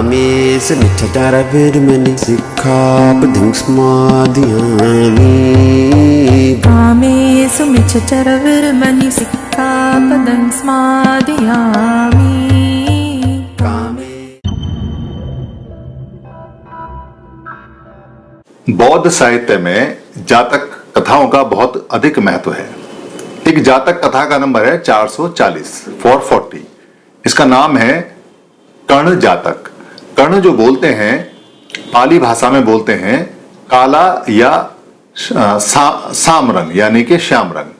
कामेषु मिच्छाचारविरमणि सिक्खापदं समादयामि कामेषु मिच्छाचारविरमणि सिक्खापदं समादयामि। बौद्ध साहित्य में जातक कथाओं का बहुत अधिक महत्व है। एक जातक कथा का नंबर है 440। इसका नाम है कर्ण जातक। कर्ण जो बोलते हैं पाली भाषा में बोलते हैं काला या साम रंग यानी कि श्याम रंग,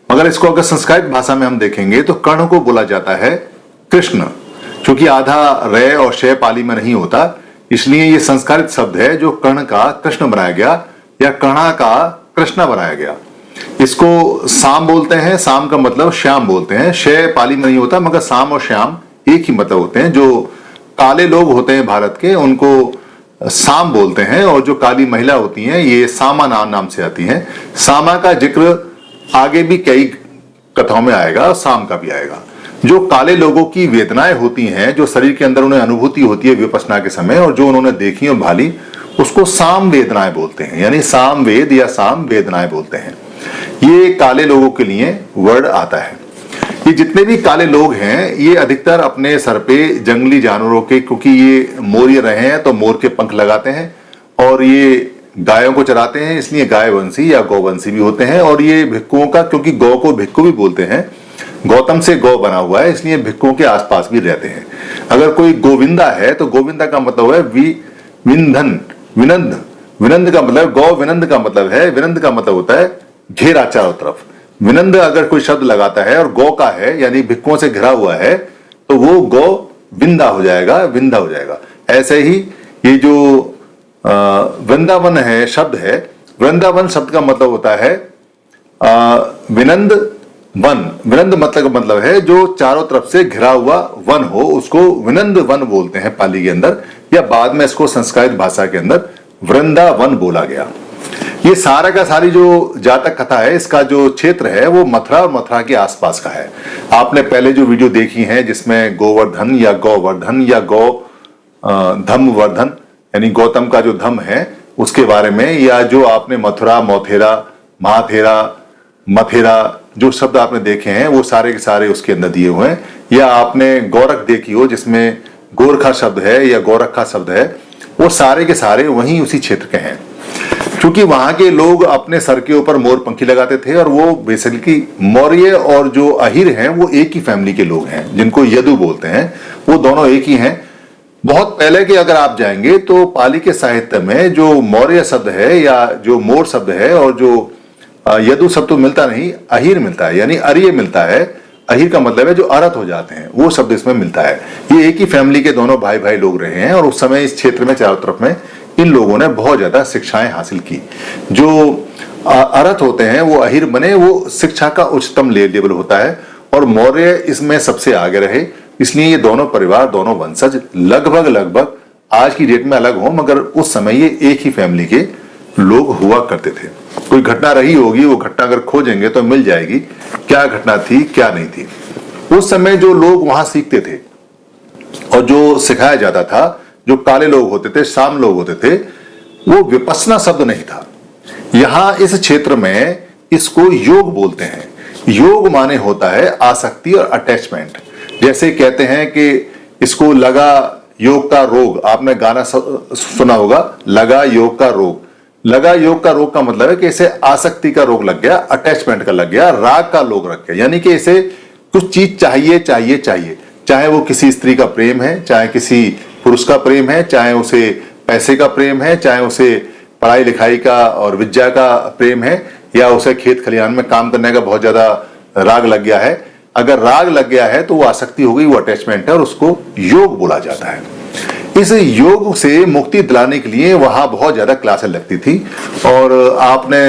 मगर इसको अगर संस्कृत भाषा में हम देखेंगे तो कर्ण को बोला जाता है कृष्ण। क्योंकि आधा रे और शय पाली में नहीं होता, इसलिए ये संस्कृत शब्द है जो कर्ण का कृष्ण बनाया गया या कर्णा का कृष्णा बनाया गया। इसको साम बोलते हैं, साम का मतलब श्याम बोलते हैं। शय पाली में नहीं होता, मगर साम और श्याम एक ही मतलब होते हैं। जो काले लोग होते हैं भारत के उनको साम बोलते हैं, और जो काली महिला होती हैं ये सामा नाम से आती हैं। सामा का जिक्र आगे भी कई कथाओं में आएगा, साम का भी आएगा। जो काले लोगों की वेदनाएं होती हैं, जो शरीर के अंदर उन्हें अनुभूति होती है विपश्यना के समय, और जो उन्होंने देखी और भाली, उसको साम वेदनाएं बोलते हैं, यानी साम वेद या साम वेदनाएं बोलते हैं। ये काले लोगों के लिए वर्ड आता है। ये जितने भी काले लोग हैं ये अधिकतर अपने सर पे जंगली जानवरों के, क्योंकि ये मोरिय रहे हैं तो मोर के पंख लगाते हैं, और ये गायों को चराते हैं, इसलिए गायवंशी या गौवंशी भी होते हैं। और ये भिक्खुओं का, क्योंकि गौ को भिक्खु भी बोलते हैं, गौतम से गौ बना हुआ है, इसलिए भिक्खुओं के आसपास भी रहते हैं। अगर कोई गोविंदा है तो गोविंदा का मतलब है विंधन, विनंद। विनंद का मतलब, गौ विनंद का मतलब है, विनंद का मतलब होता है घेरा चारों तरफ। विनंद अगर कोई शब्द लगाता है और गौ का है यानी भिक्खुओं से घिरा हुआ है तो वो गौ विंदा हो जाएगा, विंदा हो जाएगा। ऐसे ही ये जो वृंदावन है शब्द है, वृंदावन शब्द का मतलब होता है विनंद वन। विनंद मतलब है जो चारों तरफ से घिरा हुआ वन हो, उसको विनंद वन बोलते हैं पाली के अंदर, या बाद में इसको संस्कृत भाषा के अंदर वृंदावन बोला गया। ये सारा का सारी जो जातक कथा है, इसका जो क्षेत्र है वो मथुरा और मथुरा के आसपास का है। आपने पहले जो वीडियो देखी है जिसमें गोवर्धन या गौवर्धन या गौ धमवर्धन यानी गौतम का जो धम है उसके बारे में, या जो आपने मथुरा, मौथेरा, महाथेरा, मथेरा जो शब्द आपने देखे हैं वो सारे के सारे उसके अंदर दिए हुए हैं। या आपने गोरख देखी हो जिसमें गोरखा शब्द है या गोरखा शब्द है, वो सारे के सारे वहीं उसी क्षेत्र के हैं। क्योंकि वहां के लोग अपने सर के ऊपर मोर पंखी लगाते थे, और वो बेसिकली मौर्य और जो अहिर हैं वो एक ही फैमिली के लोग हैं, जिनको यदु बोलते हैं, वो दोनों एक ही हैं। बहुत पहले के अगर आप जाएंगे तो पाली के साहित्य में जो मौर्य शब्द है या जो मोर शब्द है और जो यदु शब्द तो मिलता नहीं, अहिर मिलता है, यानी अर्य मिलता है। अहिर का मतलब है जो अरथ हो जाते हैं, वो शब्द इसमें मिलता है। ये एक ही फैमिली के दोनों भाई भाई लोग रहे हैं, और उस समय इस क्षेत्र में चारों तरफ में इन लोगों ने बहुत ज्यादा शिक्षाएं हासिल की। जो अरथ होते हैं वो अहिर बने, वो शिक्षा का उच्चतम लेवल होता है, और मौर्य इसमें सबसे आगे रहे। इसलिए ये दोनों परिवार, दोनों वंशज लगभग आज की डेट में अलग हो, मगर उस समय ये एक ही फैमिली के लोग हुआ करते थे। कोई घटना रही होगी, वो घटना अगर खोजेंगे तो मिल जाएगी क्या घटना थी क्या नहीं थी। उस समय जो लोग वहां सीखते थे और जो सिखाया जाता था, जो काले लोग होते थे, शाम लोग होते थे, वो विपश्यना शब्द नहीं था। यहां इस क्षेत्र में इसको योग बोलते हैं। योग माने होता है आसक्ति और अटैचमेंट। जैसे कहते हैं कि इसको लगा योग का रोग, आपने गाना सुना होगा, लगा योग का रोग। लगा योग का रोग का मतलब है कि इसे आसक्ति का रोग लग गया, अटैचमेंट का लग गया, राग का रोग लग गया, यानी कि इसे कुछ चीज चाहिए चाहिए चाहिए। चाहे वो किसी स्त्री का प्रेम है, चाहे किसी पुरुष का प्रेम है, चाहे उसे पैसे का प्रेम है, चाहे उसे पढ़ाई लिखाई का और विद्या का प्रेम है, या उसे खेत खलिहान में काम करने का बहुत ज्यादा राग लग गया है। अगर राग लग गया है तो वो आसक्ति हो गई, वो अटैचमेंट है, और उसको योग बोला जाता है। इस योग से मुक्ति दिलाने के लिए वहां बहुत ज्यादा क्लासें लगती थी, और आपने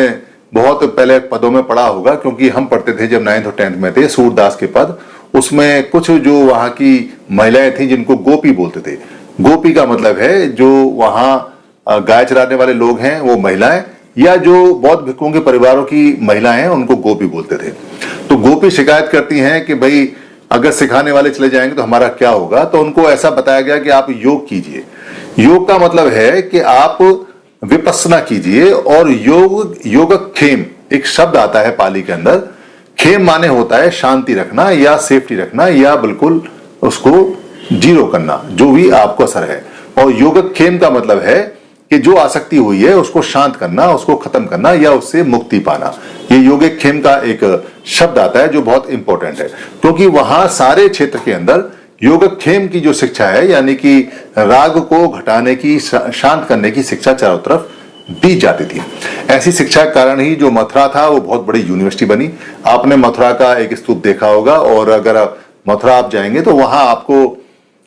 बहुत पहले पदों में पढ़ा होगा, क्योंकि हम पढ़ते थे जब 9th और 10th में थे, सूरदास के पद। उसमें कुछ जो वहां की महिलाएं थी जिनको गोपी बोलते थे। गोपी का मतलब है जो वहां गाय चराने वाले लोग हैं वो महिलाएं, या जो बौद्ध भिक्षुओं के परिवारों की महिलाएं हैं उनको गोपी बोलते थे। तो गोपी शिकायत करती हैं कि भाई अगर सिखाने वाले चले जाएंगे तो हमारा क्या होगा। तो उनको ऐसा बताया गया कि आप योग कीजिए। योग का मतलब है कि आप विपස්සना कीजिए। और योगक्षेम एक शब्द आता है पाली के अंदर। खेम माने होता है शांति रखना या सेफ्टी रखना या बिल्कुल उसको जीरो करना, जो भी आपको असर है। और योगक्षेम का मतलब है कि जो आसक्ति हुई है उसको शांत करना, उसको खत्म करना या उससे मुक्ति पाना। ये योगक्षेम का एक शब्द आता है जो बहुत इंपॉर्टेंट है, क्योंकि वहां सारे क्षेत्र के अंदर योगक्षेम की जो शिक्षा है, यानी कि राग को घटाने की, शांत करने की शिक्षा चारों तरफ दी जाती थी। ऐसी शिक्षा के कारण ही जो मथुरा था वो बहुत बड़ी यूनिवर्सिटी बनी। आपने मथुरा का एक स्तूप देखा होगा, और अगर मथुरा आप जाएंगे तो वहां आपको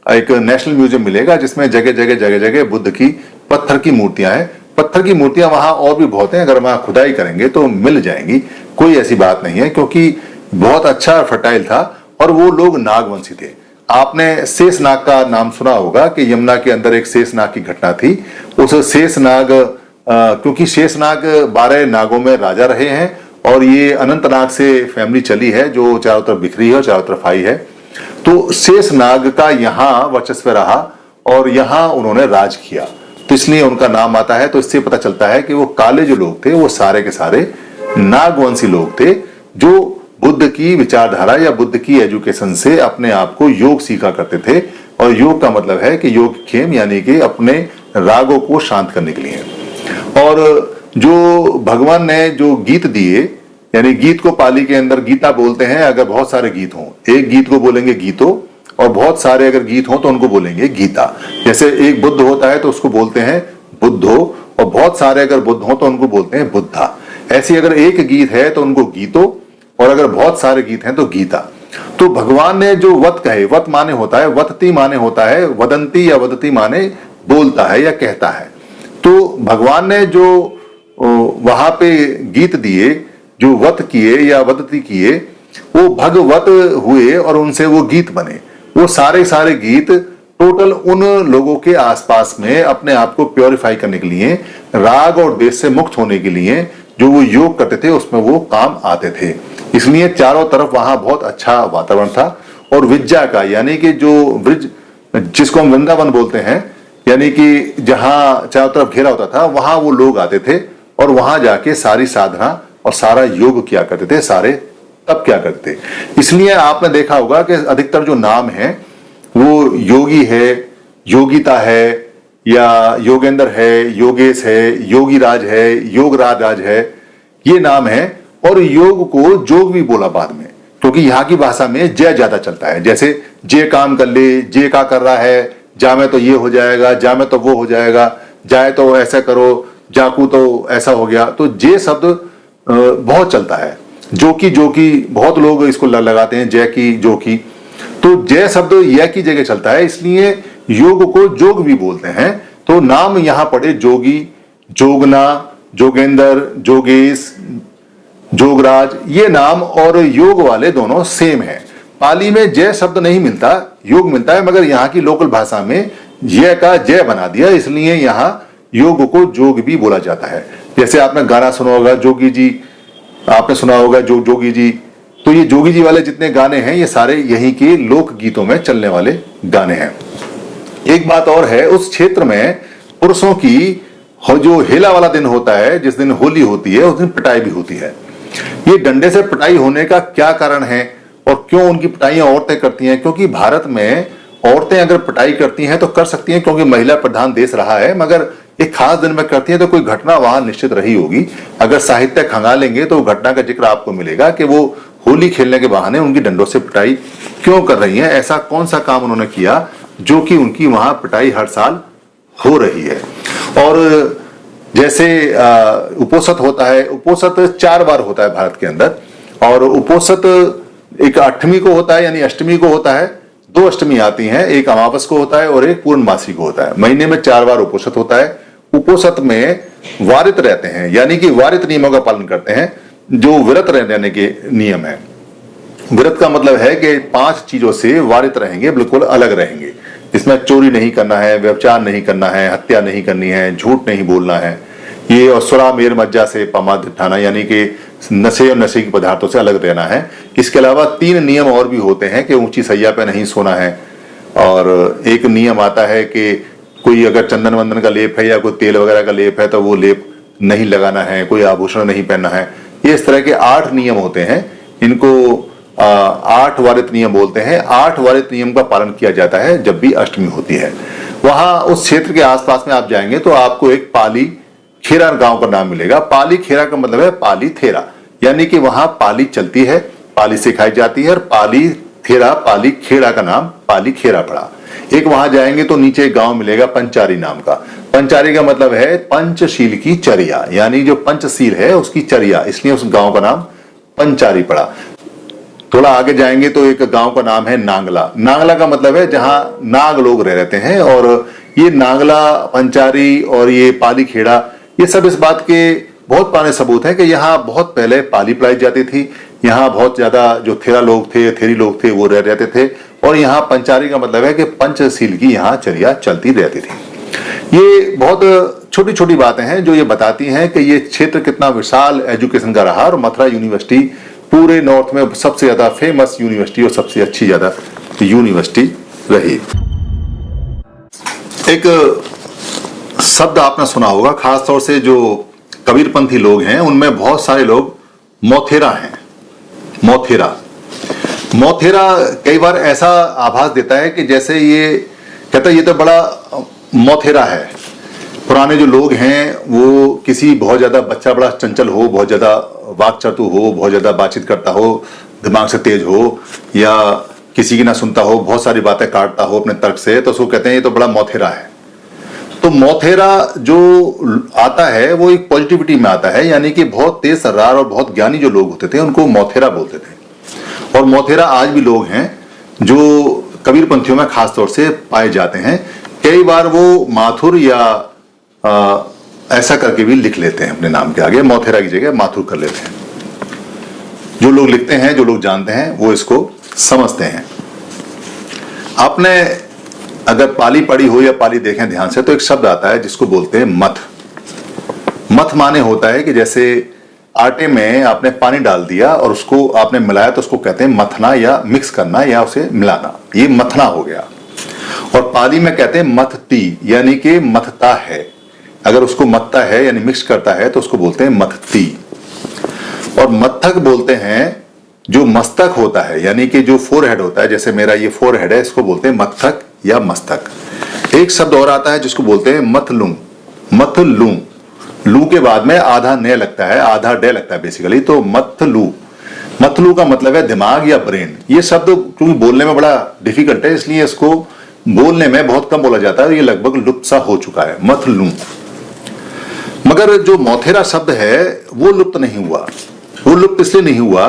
एक नेशनल म्यूजियम मिलेगा जिसमें जगह जगह जगह जगह बुद्ध की पत्थर की मूर्तियां हैं। पत्थर की मूर्तियां वहां और भी बहुत हैं, अगर वहां खुदाई करेंगे तो मिल जाएंगी, कोई ऐसी बात नहीं है, क्योंकि बहुत अच्छा फर्टाइल था। और वो लोग नागवंशी थे। आपने शेषनाग का नाम सुना होगा कि यमुना के अंदर एक शेषनाग की घटना थी। उस शेषनाग, क्योंकि शेषनाग 12 नागों में राजा रहे हैं, और ये अनंतनाग से फैमिली चली है जो चारों तरफ बिखरी है और चारों तरफ आई है। तो शेषनाग का यहाँ वर्चस्व रहा और यहाँ उन्होंने राज किया, तो इसलिए उनका नाम आता है। तो इससे पता चलता है कि वो काले जो लोग थे वो सारे के सारे नागवंशी लोग थे, जो बुद्ध की विचारधारा या बुद्ध की एजुकेशन से अपने आप को योग सीखा करते थे। और योग का मतलब है कि योगक्षेम, यानी कि अपने रागों को शांत करने के लिए। और जो भगवान ने जो गीत दिए, यानी गीत को पाली के अंदर गीता बोलते हैं। अगर बहुत सारे गीत हों, एक गीत को बोलेंगे गीतो, और बहुत सारे अगर गीत हों तो उनको बोलेंगे गीता। जैसे एक बुद्ध होता है तो उसको बोलते हैं बुद्धो, और बहुत सारे अगर बुद्ध हों तो उनको बोलते हैं बुद्धा। ऐसी अगर एक गीत है तो उनको गीतो, और अगर बहुत सारे गीत हैं तो गीता। तो भगवान ने जो वत कहे, वत माने होता है, वतती माने होता है, वदंती या वदती माने बोलता है या कहता है। तो भगवान ने जो वहां पे गीत दिए, जो वत किए या वदती किए, वो भगवत हुए और उनसे वो गीत बने। वो सारे गीत टोटल उन लोगों के आसपास में अपने आप को प्योरीफाई करने के लिए, राग और द्वेष से मुक्त होने के लिए जो वो योग करते थे उसमें वो काम आते थे। इसलिए चारों तरफ वहां बहुत अच्छा वातावरण था। और विद्या का, यानी कि जो ब्रिज, जिसको हम वृंदावन बोलते हैं, यानी कि जहां चारों तरफ घेरा होता था, वहां वो लोग आते थे और वहां जाके सारी साधना और सारा योग किया करते थे, सारे तप क्या करते थे। इसलिए आपने देखा होगा कि अधिकतर जो नाम है वो योगी है, योगिता है, या योगेंद्र है, योगेश है, योगी राज है, योग राज है, ये नाम है। और योग को जोग भी बोला बाद में, क्योंकि यहाँ की भाषा में जय ज्यादा चलता है। जैसे जे काम कर ले, जे का कर रहा है, जा में तो ये हो जाएगा, जा में तो वो हो जाएगा, जाए तो ऐसा करो, जाकू तो ऐसा हो गया। तो जे शब्द बहुत चलता है। जो की बहुत लोग इसको लगाते हैं, जय की, जो की। तो जय शब्द यह की जगह चलता है, इसलिए योग को जोग भी बोलते हैं। तो नाम यहां पड़े जोगी, जोगना, जोगेंद्र, जोगेश, जोगराज, ये नाम और योग वाले दोनों सेम है। पाली में जय शब्द नहीं मिलता, योग मिलता है, मगर यहाँ की लोकल भाषा में जय का जय बना दिया, इसलिए यहाँ योग को जोग भी बोला जाता है। जैसे आपने गाना सुना होगा जोगी जी, आपने सुना होगा जोगी जी। तो ये जोगी जी वाले जितने गाने हैं ये सारे यहीं के लोक गीतों में चलने वाले गाने हैं। एक बात और है, उस क्षेत्र में पुरुषों की जो हेला वाला दिन होता है, जिस दिन होली होती है, उस दिन पिटाई भी होती है। ये डंडे से पिटाई होने का क्या कारण है और क्यों उनकी पिटाइयां औरतें करती हैं? क्योंकि भारत में औरतें अगर पिटाई करती हैं तो कर सकती हैं, क्योंकि महिला प्रधान देश रहा है, मगर एक खास दिन में करती हैं तो कोई घटना वहां निश्चित रही होगी। अगर साहित्य खंगालेंगे तो घटना का जिक्र आपको मिलेगा कि वो होली खेलने के बहाने उनकी डंडों से पिटाई क्यों कर रही हैं, ऐसा कौन सा काम उन्होंने किया जो कि उनकी वहां पिटाई हर साल हो रही है। और जैसे उपोषित होता है, उपोषित 4 बार होता है भारत के अंदर, और उपोषित एक 8वीं को होता है, यानी अष्टमी को होता है। 2 अष्टमी आती हैं, एक अमावस को होता है और एक पूर्णमासी को होता है। महीने में 4 बार उपोषित होता है। उपोषित में वारित रहते हैं, यानी कि वारित नियमों का पालन करते हैं, जो व्रत रहने के नियम है। व्रत का मतलब है कि 5 चीजों से वारित रहेंगे, बिल्कुल अलग रहेंगे। इसमें चोरी नहीं करना है, व्यभिचार नहीं करना है, हत्या नहीं करनी है, झूठ नहीं बोलना है, ये और सुरा मेर मज्जा से पमाद उठाना, यानी कि नशे और नशे के पदार्थों से अलग रहना है। इसके अलावा 3 नियम और भी होते हैं कि ऊंची सैया पे नहीं सोना है, और एक नियम आता है कि कोई अगर चंदन वंदन का लेप है या कोई तेल वगैरह का लेप है तो वो लेप नहीं लगाना है, कोई आभूषण नहीं पहनना है। ये इस तरह के 8 नियम होते हैं, इनको 8 वारित नियम बोलते हैं। 8 वारित नियम का पालन किया जाता है जब भी अष्टमी होती है। वहां उस क्षेत्र के आसपास में आप जाएंगे तो आपको एक पाली खेरा गांव का नाम मिलेगा। पाली खेरा का मतलब है पाली थेरा, यानी कि वहां पाली चलती है, पाली सिखाई जाती है, और पाली थेरा पाली खेड़ा का नाम पाली खेरा पड़ा। एक वहां जाएंगे तो नीचे एक गांव मिलेगा पंचारी नाम का। पंचारी का मतलब है पंचशील की चर्या, यानी जो पंचशील है उसकी चर्या, इसलिए उस गांव का नाम पंचारी पड़ा। थोड़ा आगे जाएंगे तो एक गांव का नाम है नांगला। नांगला का मतलब है जहां नाग लोग रहते हैं, और ये नांगला, पंचारी और ये पाली खेड़ा, ये सब इस बात के बहुत पुराने सबूत हैं कि यहाँ बहुत पहले पाली पढ़ाई जाती थी। यहाँ बहुत ज्यादा जो थेरा लोग थे, थेरी लोग थे, वो रहते थे, और यहाँ पंचारी का मतलब है कि पंचशील की यहाँ चर्या चलती रहती थी। ये बहुत छोटी छोटी बातें हैं जो ये बताती हैं कि ये क्षेत्र कितना विशाल एजुकेशन का रहा, और मथुरा यूनिवर्सिटी पूरे नॉर्थ में सबसे ज्यादा फेमस यूनिवर्सिटी और सबसे अच्छी ज्यादा यूनिवर्सिटी रही। एक शब्द आपने सुना होगा, खासतौर से जो कबीरपंथी लोग हैं उनमें बहुत सारे लोग मोथेरा हैं। मोथेरा मोथेरा कई बार ऐसा आभास देता है कि जैसे ये कहता है ये तो बड़ा मोथेरा है। पुराने जो लोग हैं वो किसी बहुत ज्यादा बच्चा बड़ा चंचल हो, बहुत ज्यादा वाक्चातु हो, बहुत ज्यादा बातचीत करता हो, दिमाग से तेज हो, या किसी की ना सुनता हो, बहुत सारी बातें काटता हो अपने तर्क से, तो उसको कहते हैं ये तो बड़ा मोथेरा है। तो मोथेरा जो आता है वो एक पॉजिटिविटी में आता है, यानी कि बहुत तेज तर्रार और बहुत ज्ञानी जो लोग होते थे उनको मोथेरा बोलते थे। और मोथेरा आज भी लोग हैं जो कबीरपंथियों में खासतौर से पाए जाते हैं। कई बार वो माथुर या ऐसा करके भी लिख लेते हैं अपने नाम के आगे, मोथेरा की जगह माथुर कर लेते हैं। जो लोग लिखते हैं, जो लोग जानते हैं, वो इसको समझते हैं। आपने अगर पाली पढ़ी हो या पाली देखें ध्यान से तो एक शब्द आता है जिसको बोलते हैं मथ। मथ माने होता है कि जैसे आटे में आपने पानी डाल दिया और उसको आपने मिलाया तो उसको कहते हैं मथना या मिक्स करना या उसे मिलाना, ये मथना हो गया। और पाली में कहते हैं मथती, यानी कि मथता है। अगर उसको मथता है यानी मिक्स करता है तो उसको बोलते हैं मथती। और मत्थक बोलते हैं जो मस्तक होता है, यानी कि जो फोरहेड होता है, जैसे मेरा ये फोरहेड है, इसको बोलते हैं मत्थक या मस्तक। एक शब्द और आता है जिसको बोलते हैं मतलू। मतलू, लू के बाद में आधा ने लगता है, आधा डे लगता है बेसिकली, तो मतलू। मतलू का मतलब है दिमाग या ब्रेन। ये शब्द क्योंकि बोलने में बड़ा डिफिकल्ट है, इसलिए इसको बोलने में बहुत कम बोला जाता है, ये लगभग लुप्त सा हो चुका है, मतलू। मगर जो मोथेरा शब्द है वो लुप्त नहीं हुआ। वो लुप्त इसलिए नहीं हुआ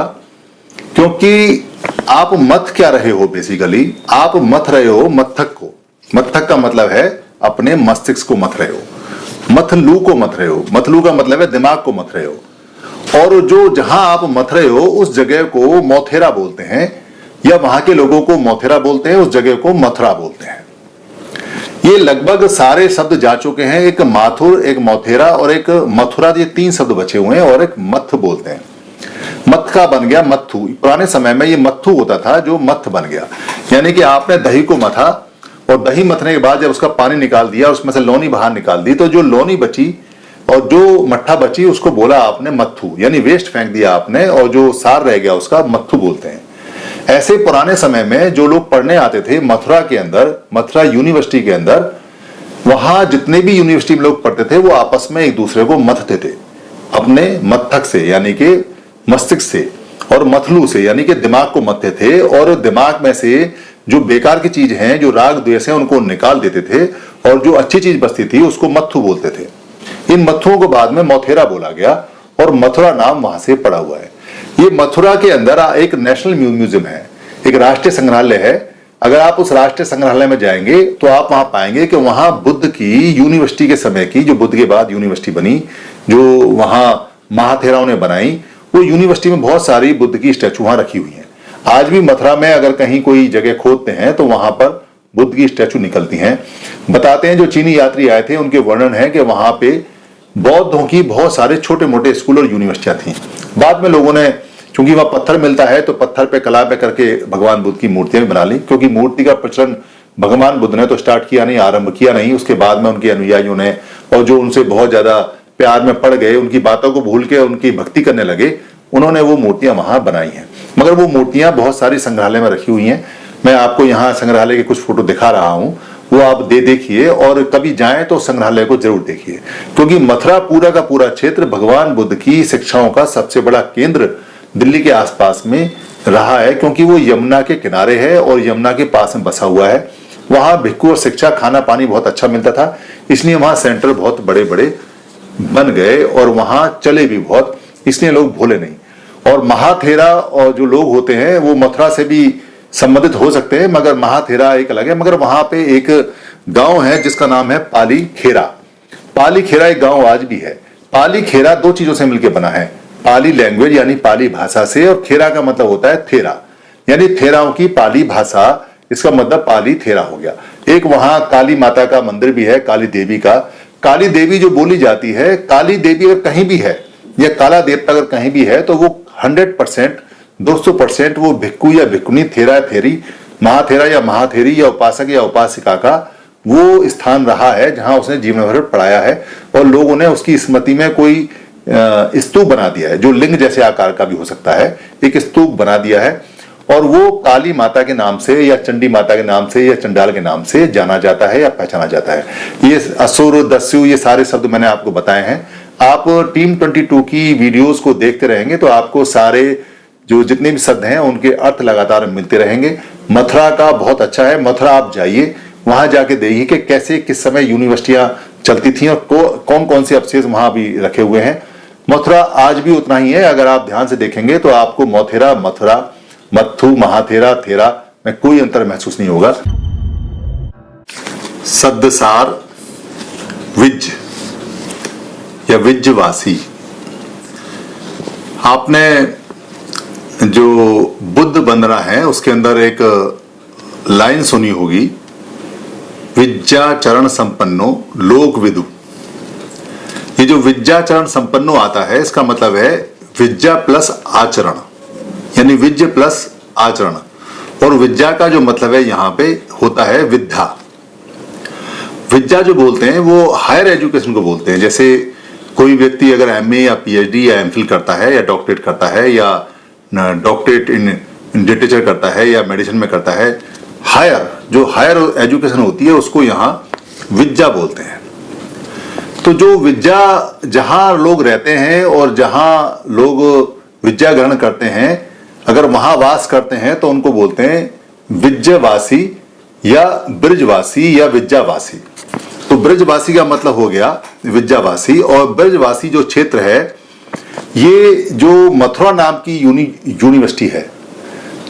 क्योंकि आप मथ क्या रहे हो, बेसिकली आप मथ रहे हो मत्थक को। मत्थक का मतलब है अपने मस्तिष्क को मथ रहे हो, मथलू को मथ रहे हो। मथलू का मतलब है दिमाग को मथ रहे हो। और जो जहां आप मथ रहे हो उस जगह को मोथेरा बोलते हैं, या वहां के लोगों को मोथेरा बोलते हैं, उस जगह को मथुरा बोलते हैं। ये लगभग सारे शब्द जा चुके हैं। एक माथुर, एक मोथेरा और एक मथुरा, ये 3 शब्द बचे हुए हैं, और एक मथ बोलते हैं। मथ का बन गया मत्थु। पुराने समय में ये मत्थु होता था जो मथ बन गया, यानी कि आपने दही को मथा और दही मथने के बाद जब उसका पानी निकाल दिया, उसमें से लोनी बाहर निकाल दी, तो जो लोनी बची और जो मट्ठा बची उसको बोला आपने मत्थु, यानी वेस्ट फेंक दिया आपने, और जो सार रह गया उसका मत्थु बोलते हैं। ऐसे पुराने समय में जो लोग पढ़ने आते थे मथुरा के अंदर, मथुरा यूनिवर्सिटी के अंदर, वहां जितने भी यूनिवर्सिटी में लोग पढ़ते थे वो आपस में एक दूसरे को मथते थे, अपने मत्थक से यानी कि मस्तिष्क से, और मथलू से यानी कि दिमाग को मथते थे, और दिमाग में से जो बेकार की चीज हैं, जो राग द्वेष है, उनको निकाल देते थे, और जो अच्छी चीज बचती थी उसको मत्थु बोलते थे। इन मत्थुओं को बाद में मोथेरा बोला गया और मथुरा नाम वहां से पड़ा हुआ है। ये मथुरा के अंदर एक नेशनल म्यूजियम है, एक राष्ट्रीय संग्रहालय है। अगर आप उस राष्ट्रीय संग्रहालय में जाएंगे तो आप वहां पाएंगे कि वहां बुद्ध की यूनिवर्सिटी के समय की, जो बुद्ध के बाद यूनिवर्सिटी बनी, जो वहां महाथेराओं ने बनाई, वो यूनिवर्सिटी में बहुत सारी बुद्ध की स्टैचू वहां रखी हुई हैं। आज भी मथुरा में अगर कहीं कोई जगह खोदते हैं तो वहां पर बुद्ध की स्टैचू निकलती हैं। बताते हैं जो चीनी यात्री आए थे उनके वर्णन है कि वहां पे बौद्धों की बहुत सारे छोटे मोटे स्कूल और यूनिवर्सिटियां थी। बाद में लोगों ने, क्योंकि वहां पत्थर मिलता है, तो पत्थर पे कला पे करके भगवान बुद्ध की मूर्तियां भी बना ली, क्योंकि मूर्ति का प्रचलन भगवान बुद्ध ने तो स्टार्ट किया नहीं, आरंभ किया नहीं, उसके बाद में उनके अनुयायियों ने और जो उनसे बहुत ज्यादा प्यार में पड़ गए, उनकी बातों को भूल के उनकी भक्ति करने लगे, उन्होंने वो मूर्तियां वहां बनाई हैं। मगर वो मूर्तियां बहुत सारी संग्रहालय में रखी हुई हैं। मैं आपको यहाँ संग्रहालय के कुछ फोटो दिखा रहा हूं, वो आप देखिए और कभी जाएं तो संग्रहालय को जरूर देखिए, क्योंकि मथुरा पूरा का पूरा क्षेत्र भगवान बुद्ध की शिक्षाओं का सबसे बड़ा केंद्र दिल्ली के आसपास में रहा है, क्योंकि वो यमुना के किनारे है और यमुना के पास में बसा हुआ है। वहां भिक्षु और शिक्षा, खाना पानी बहुत अच्छा मिलता था, इसलिए वहां सेंटर बहुत बड़े बड़े बन गए और वहां चले भी बहुत, इसलिए लोग भूले नहीं। और महाथेरा और जो लोग होते हैं वो मथुरा से भी संबंधित हो सकते हैं, मगर महाथेरा एक अलग है। मगर वहां पे एक गांव है जिसका नाम है पाली खेरा। पाली खेरा एक गांव आज भी है। पाली खेरा दो चीजों से मिलकर बना है, पाली लैंग्वेज यानी पाली भाषा से, और खेरा का मतलब होता है थेरा, यानी थेराओं की पाली भाषा, इसका मतलब पाली थेरा हो गया। एक वहां काली माता का मंदिर भी है, काली देवी का। काली देवी जो बोली जाती है, काली देवी अगर कहीं भी है या काला देवता अगर कहीं भी है तो वो 100% 200% वो भिक्खु या भिक्खुनी, थेरा थेरी, महाथेरा या महाथेरी या उपासक या उपासिका का वो स्थान रहा है जहां उसने जीवन भर पढ़ाया है। और लोगों ने उसकी स्मृति में कोई स्तूप बना दिया है, जो लिंग जैसे आकार का भी हो सकता है, एक स्तूप बना दिया है, और वो काली माता के नाम से या चंडी माता के नाम से या चंडाल के नाम से जाना जाता है या पहचाना जाता है। ये असुर, दस्यु, ये सारे शब्द मैंने आपको बताए हैं। आप टीम 22 की वीडियोस को देखते रहेंगे तो आपको सारे जो जितने भी शब्द हैं उनके अर्थ लगातार मिलते रहेंगे। मथुरा का बहुत अच्छा है, मथुरा आप जाइए, वहां जाके देखिए कि कैसे किस समय यूनिवर्सिटियां चलती थी और कौन कौन से अवशेष वहां भी रखे हुए हैं। मथुरा आज भी उतना ही है, अगर आप ध्यान से देखेंगे तो आपको मौथेरा, मथुरा, मत्थु, महाथेरा, थेरा में कोई अंतर महसूस नहीं होगा। सद्दसार, विज या विज्जवासी, आपने जो बुद्ध वंदना है उसके अंदर एक लाइन सुनी होगी, विद्याचरण संपन्नो लोक विदु। ये जो विद्याचरण संपन्नो आता है इसका मतलब है विद्या प्लस आचरण, यानी विद्या प्लस आचरण। और विद्या का जो मतलब है यहां पे होता है विद्या। विद्या जो बोलते हैं वो हायर एजुकेशन को बोलते हैं। जैसे कोई व्यक्ति अगर एमए या पीएचडी या एमफिल करता है या डॉक्टरेट करता है या डॉक्टरेट इन लिटरेचर करता है या मेडिसिन में करता है, जो हायर एजुकेशन होती है उसको यहाँ विद्या बोलते हैं। तो जो विद्या जहां लोग रहते हैं और जहां लोग विद्या ग्रहण करते हैं, अगर वहां वास करते हैं तो उनको बोलते हैं विद्यावासी या ब्रजवासी या विद्यावासी। तो ब्रजवासी का मतलब हो गया विद्यावासी, और ब्रजवासी जो क्षेत्र है ये जो मथुरा नाम की यूनिवर्सिटी है,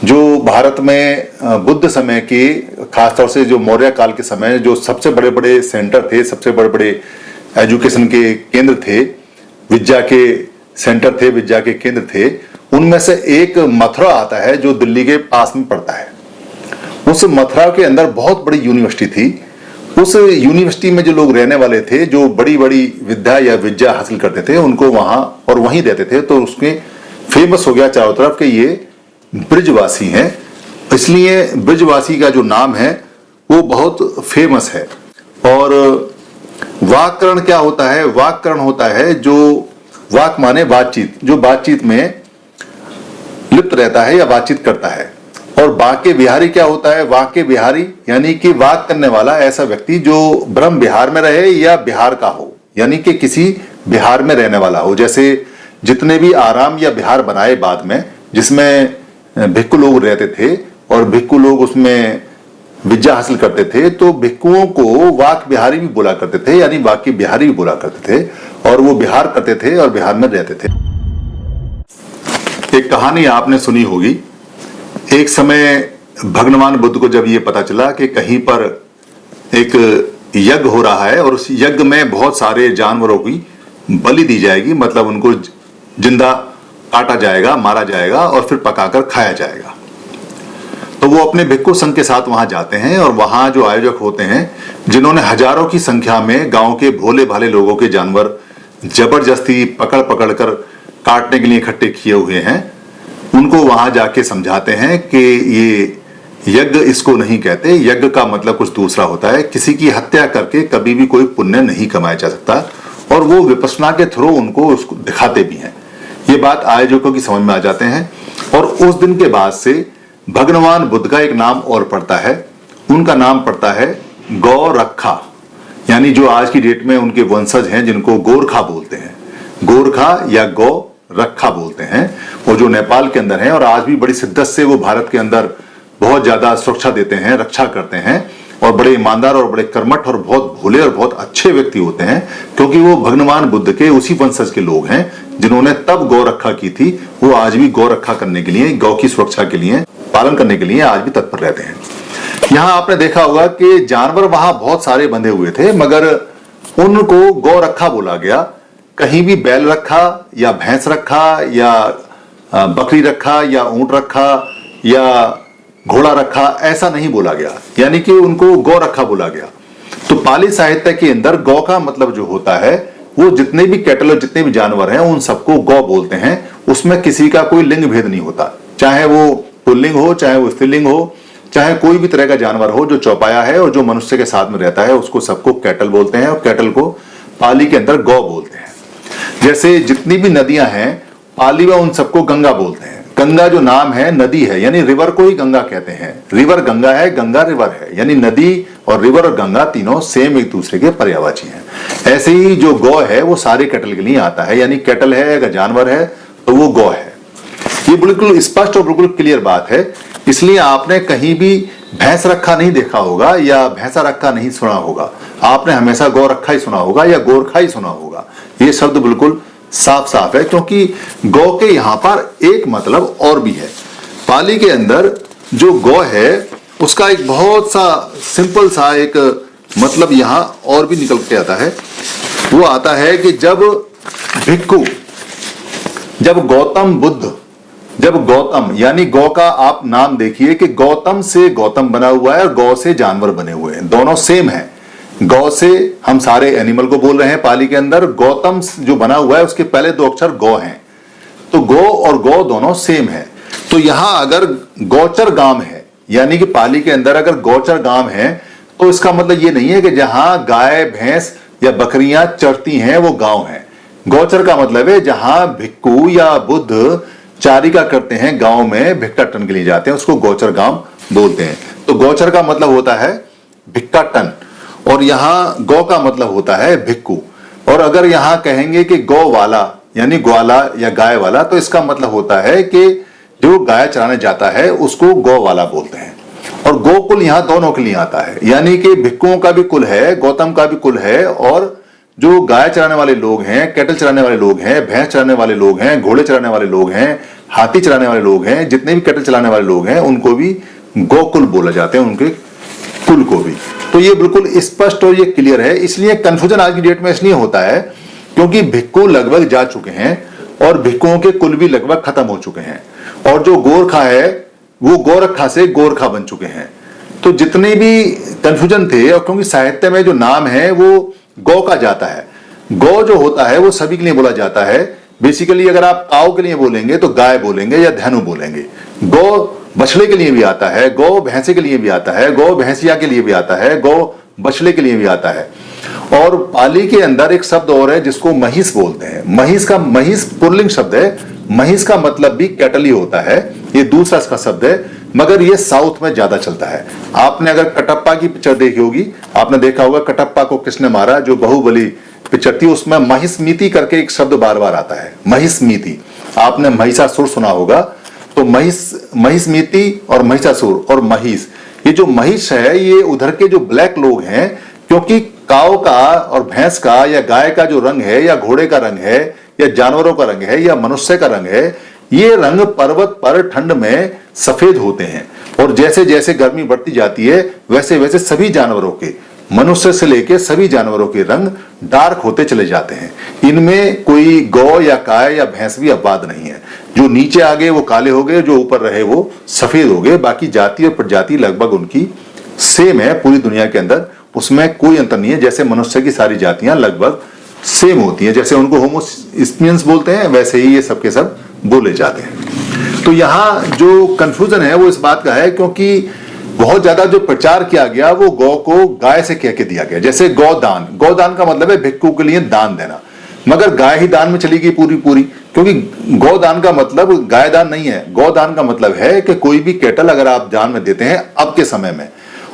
जो भारत में बुद्ध समय के, खासतौर से जो मौर्य काल के समय जो सबसे बड़े बड़े सेंटर थे, सबसे बड़े बड़े एजुकेशन के केंद्र थे, विद्या के सेंटर थे, विद्या के केंद्र थे, उनमें से एक मथुरा आता है जो दिल्ली के पास में पड़ता है। उस मथुरा के अंदर बहुत बड़ी यूनिवर्सिटी थी। उस यूनिवर्सिटी में जो लोग रहने वाले थे, जो बड़ी बड़ी विद्या या विद्या हासिल करते थे, उनको वहां और वहीं रहते थे, तो उसके फेमस हो गया चारों तरफ कि ये ब्रजवासी हैं। इसलिए ब्रजवासी का जो नाम है वो बहुत फेमस है। और वाक्करण क्या होता है? वाक्करण होता है जो वाक माने बातचीत, जो बातचीत में लिप्त रहता है या बातचीत करता है। और वाक्य विहारी क्या होता है? वाक्य विहारी यानी कि वाक करने वाला ऐसा व्यक्ति जो ब्रह्म विहार में रहे या बिहार का हो, यानी कि किसी बिहार में रहने वाला हो। जैसे जितने भी आराम या बिहार बनाए बाद में, जिसमें भिक्खु लोग रहते थे और भिक्खु लोग उसमें विद्या हासिल करते थे, तो भिक्खुओं को वाक बिहारी भी बोला करते थे, यानी वाक्य बिहारी भी बोला करते थे, और वो बिहार करते थे और बिहार में रहते थे। एक कहानी आपने सुनी होगी, एक समय भगवान बुद्ध को जब ये पता चला कि कहीं पर एक यज्ञ हो रहा है और उस यज्ञ में बहुत सारे जानवरों की बलि दी जाएगी, मतलब उनको जिंदा काटा जाएगा, मारा जाएगा और फिर पकाकर खाया जाएगा। तो वो अपने भिक्खु संघ के साथ वहां जाते हैं और वहां जो आयोजक होते हैं, जिन्होंने हजारों की संख्या में गांव के भोले भाले लोगों के जानवर जबरदस्ती पकड़ पकड़ कर काटने के लिए इकट्ठे किए हुए हैं, उनको वहां जाके समझाते हैं कि ये यज्ञ इसको नहीं कहते। यज्ञ का मतलब कुछ दूसरा होता है। किसी की हत्या करके कभी भी कोई पुण्य नहीं कमाया जा सकता, और वो विपश्यना के थ्रू उनको उसको दिखाते भी हैं। ये बात आयोजकों की समझ में आ जाते हैं। और उस दिन के बाद से भगवान बुद्ध का एक नाम और पड़ता है, उनका नाम पड़ता है गौरक्षा, यानी जो आज की डेट में उनके वंशज हैं जिनको गोरखा बोलते हैं, गोरखा या गौ रखा बोलते हैं, वो जो नेपाल के अंदर हैं और आज भी बड़ी शिद्दत से वो भारत के अंदर बहुत ज्यादा सुरक्षा देते हैं, रक्षा करते हैं, और बड़े ईमानदार और बड़े कर्मठ और बहुत भोले और बहुत अच्छे व्यक्ति होते हैं, क्योंकि वो भगवान बुद्ध के उसी वंशज के लोग हैं जिन्होंने तब गौ रक्षा की थी। वो आज भी गौ रक्षा करने के लिए, गौ की सुरक्षा के लिए, पालन करने के लिए आज भी तत्पर रहते हैं। यहाँ आपने देखा होगा कि जानवर वहां बहुत सारे बंधे हुए थे, मगर उनको गौ रक्षा बोला गया। कहीं भी बैल रखा या भैंस रखा या बकरी रखा या ऊंट रखा या घोड़ा रखा, ऐसा नहीं बोला गया, यानी कि उनको गौ रखा बोला गया। तो पाली साहित्य के अंदर गौ का मतलब जो होता है, वो जितने भी कैटल और जितने भी जानवर हैं उन सबको गौ बोलते हैं। उसमें किसी का कोई लिंग भेद नहीं होता, चाहे वो पुल्लिंग हो, चाहे वो स्त्रीलिंग हो, चाहे कोई भी तरह का जानवर हो जो चौपाया है और जो मनुष्य के साथ में रहता है, उसको सबको कैटल बोलते हैं, और कैटल को पाली के अंदर गौ बोलते हैं। जैसे जितनी भी नदियां हैं पाली में उन सबको गंगा बोलते हैं। गंगा जो नाम है नदी है, यानी रिवर को ही गंगा कहते हैं। रिवर गंगा है, गंगा रिवर है, यानी नदी और रिवर और गंगा तीनों सेम एक दूसरे के पर्यायवाची हैं। ऐसे ही जो गौ है वो सारे कैटल के लिए आता है, यानी कैटल है अगर जानवर है तो वो गौ है। ये बिल्कुल स्पष्ट और बिल्कुल क्लियर बात है। इसलिए आपने कहीं भी भैंस रखा नहीं देखा होगा या भैंसा रखा नहीं सुना होगा, आपने हमेशा गौ रखा ही सुना होगा या गोरखा ही सुना होगा। ये शब्द बिल्कुल साफ साफ है, क्योंकि गौ के यहां पर एक मतलब और भी है। पाली के अंदर जो गौ है उसका एक बहुत सा सिंपल सा एक मतलब यहां और भी निकल के आता है। वो आता है कि जब भिक्खु, जब गौतम बुद्ध, जब गौतम, यानी गौ का आप नाम देखिए कि गौतम से गौतम बना हुआ है और गौ से जानवर बने हुए हैं, दोनों सेम है। गौ से हम सारे एनिमल को बोल रहे हैं पाली के अंदर, गौतम जो बना हुआ है उसके पहले दो अक्षर गौ हैं, तो गौ और गौ दोनों सेम है। तो यहां अगर गौचर गांव है, यानी कि पाली के अंदर अगर गौचर गांव है, तो इसका मतलब ये नहीं है कि जहां गाय भैंस या बकरियां चरती हैं वो गांव है। गौचर का मतलब है जहां भिक्खु या बुद्ध चारिका करते हैं, गांव में भिक्काटन के लिए जाते हैं, उसको गौचर गांव बोलते हैं। तो गौचर का मतलब होता है भिक्काटन, और यहां गौ का मतलब होता है भिक्खु। और अगर यहां कहेंगे कि गौ वाला यानी ग्वाला या गाय वाला, तो इसका मतलब होता है कि जो गाय चराने जाता है उसको गौ वाला बोलते हैं। और गोकुल यहां दोनों के लिए आता है, यानी कि भिक्खुओं का भी कुल है, गौतम का भी कुल है, और जो गाय चराने वाले लोग हैं, कैटल चराने वाले लोग हैं, भैंस चराने वाले लोग हैं, घोड़े चराने वाले लोग हैं, हाथी चराने वाले लोग हैं, जितने भी कैटल चलाने वाले लोग हैं उनको भी गोकुल बोला जाते हैं, उनके कुल को भी। तो ये बिल्कुल स्पष्ट और ये क्लियर है। इसलिए कंफ्यूजन आज की डेट में इसलिए होता है क्योंकि भिक्खु लगभग जा चुके हैं और भिक्खुओं के कुल भी लगभग खत्म हो चुके हैं, और जो गोरखा है वो गोरखा से गोरखा बन चुके हैं। तो जितने भी कंफ्यूजन थे, और क्योंकि साहित्य में जो नाम है वो गौ का जाता है, गौ जो होता है वो सभी के लिए बोला जाता है। बेसिकली अगर आप काऊ के लिए बोलेंगे तो गाय बोलेंगे या धेनु बोलेंगे। गौ बछड़े के लिए भी आता है, गौ भैंसे के लिए भी आता है, गौ भैंसिया के लिए भी आता है, गौ बछड़े के लिए भी आता है। और पाली के अंदर एक शब्द और है जिसको महिष बोलते हैं। महिष पुल्लिंग शब्द है, महिष का मतलब भी कैटल ही होता है, ये दूसरा इसका शब्द है, मगर ये साउथ में ज्यादा चलता है। आपने अगर कटप्पा की पिक्चर देखी होगी, आपने देखा होगा कटप्पा को किसने मारा, जो बाहुबली पिक्चर थी, उसमें महिष्मीति करके एक शब्द बार बार आता है, महिष्मीति। आपने महिषासुर सुना होगा, तो महिष्मीति और महिषासुर और महिष, ये जो महिष है ये उधर के जो ब्लैक लोग हैं, क्योंकि काऊ का और भैंस का या गाय का जो रंग है या घोड़े का रंग है या जानवरों का रंग है या मनुष्य का रंग है, ये रंग पर्वत पर ठंड में सफेद होते हैं, और जैसे जैसे गर्मी बढ़ती जाती है वैसे वैसे सभी जानवरों के, मनुष्य से लेकर सभी जानवरों के रंग डार्क होते चले जाते हैं। इनमें कोई गौ या गाय या भैंस भी अपवाद नहीं है। जो नीचे आ गए वो काले हो गए, जो ऊपर रहे वो सफेद हो गए। बाकी जाति और प्रजाति लगभग उनकी सेम है पूरी दुनिया के अंदर, उसमें कोई अंतर नहीं है। जैसे मनुष्य की सारी जातियां लगभग सेम होती हैं, जैसे उनको होमोसेपियंस बोलते हैं वैसे ही ये सबके सब बोले जाते हैं। तो यहाँ जो कंफ्यूजन है वो इस बात का है क्योंकि बहुत ज्यादा जो प्रचार किया गया वो गौ को गाय से कह के दिया गया। जैसे गौदान, गौदान का मतलब है भिक्षु के लिए दान देना, मगर गाय ही दान में चली गई पूरी पूरी, क्योंकि गौदान का मतलब गाय दान नहीं है। गौदान का मतलब है कि कोई भी कैटल अगर आप दान में देते हैं अब के समय में,